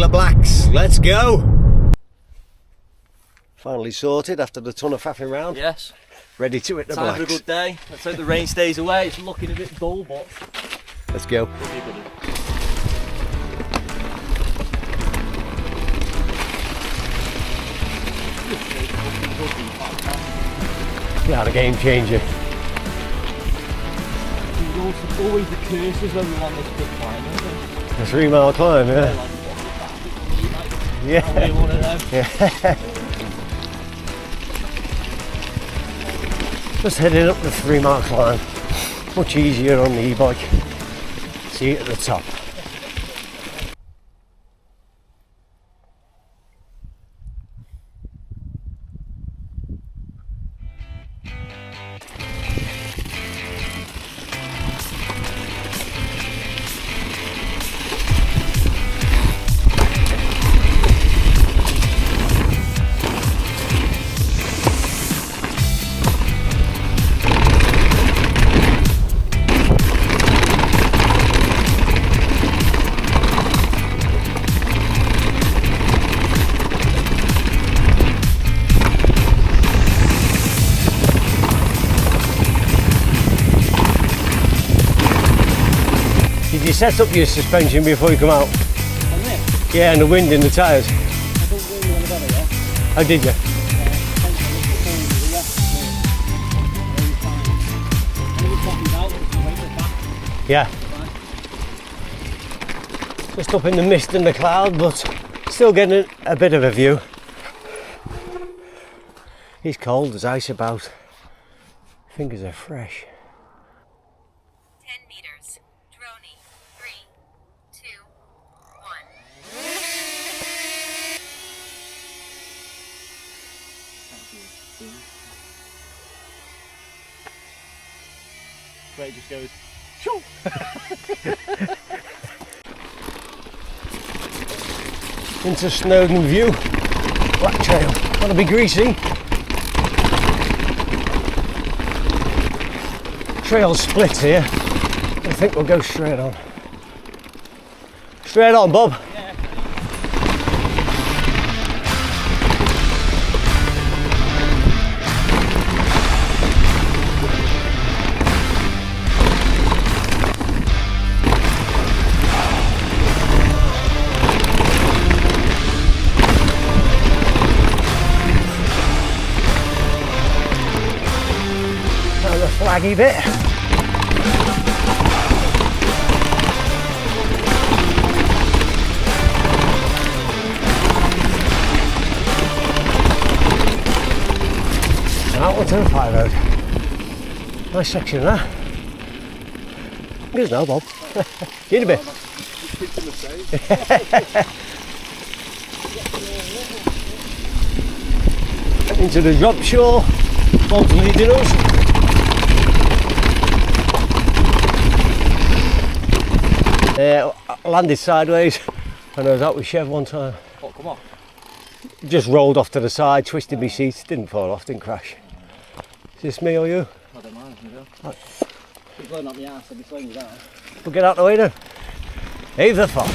Llandegla Blacks. Let's go! Finally sorted after the ton of faffing round. Yes. Ready to hit the Time Blacks. for a good day. Let's hope the rain stays away. It's looking a bit dull, but let's go. Yeah, the game changer. There's always the curses when we're on this big climb, isn't there? The 3 mile climb, yeah. Yeah. I'll be one of them. Yeah. Just heading up the 3 mile climb. Much easier on the e-bike. See it at the top. Did you set up your suspension before you come out? Yeah, and the wind in the tyres. Oh, did you? Yeah. Just up in the mist and the cloud, but still getting a bit of a view. It's cold, there's ice about. Fingers are fresh. 10 meters. Droney. 3, 2, 1. Where it just goes, shoo! Into Snowdon View. Black trail. Gotta be greasy. Trail split here. I think we'll go straight on. Straight on, Bob. Yeah. That was a flaggy bit. Out onto the 5 road. Nice section there. Good now, Bob. Get a bit. Into the drop shore. Bob's leading us. Landed sideways and I was out with Chev one time. Oh, come on. Just rolled off to the side, twisted my seats, didn't fall off, didn't crash. Is this me or you? I don't mind, you know. He's blowing up my ass, I'll be slowing you down. We'll get out the way then. Hey the fox.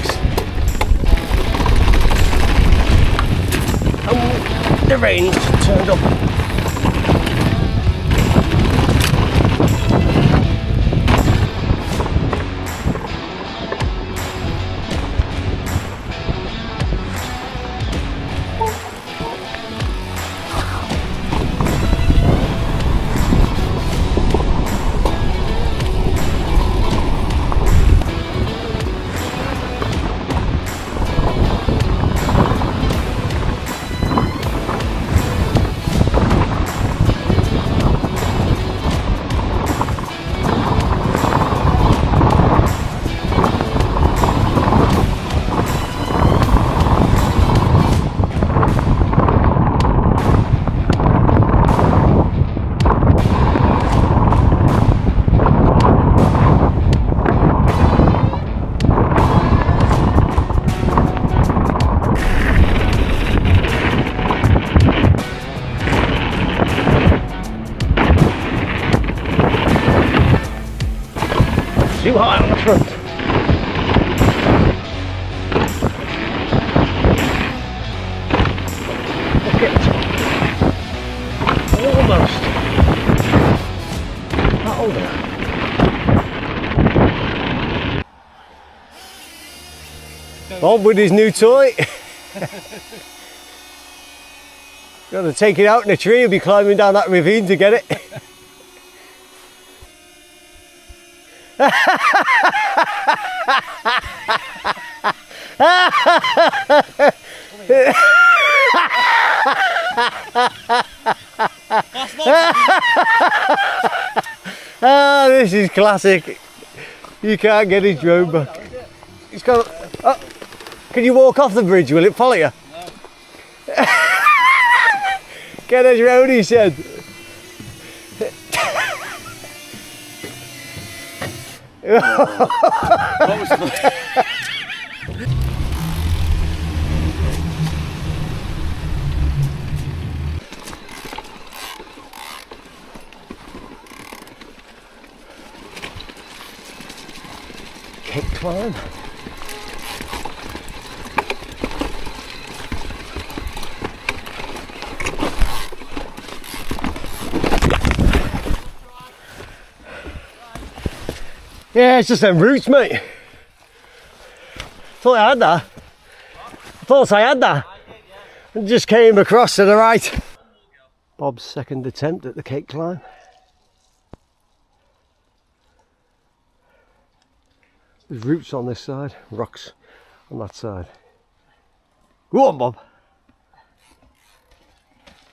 Oh, the rain's turned up. Too high on the front. Bob with his new toy. Got to take it out in a tree. He'll be climbing down that ravine to get it. Ah, this is classic. You can't get his drone back. He's got. Oh, can you walk off the bridge? Will it follow you? No. Get a drone, he said. Cake climb. Yeah, it's just them roots, mate. Thought I had that. Thought I had that. And just came across to the right. Bob's second attempt at the cake climb. There's roots on this side, rocks on that side. Go on, Bob.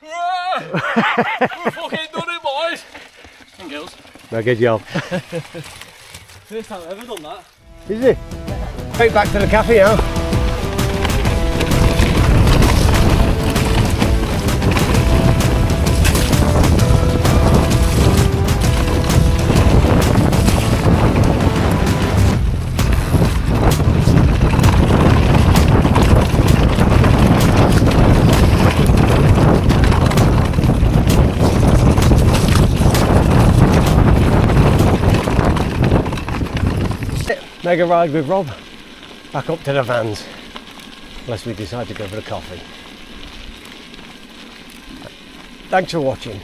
We're fucking done it, boys. And girls. No, good job. First time I've ever done that. Is it? Straight back to the cafe now. Mega ride with Rob, back up to the vans, unless we decide to go for a coffee. Thanks for watching.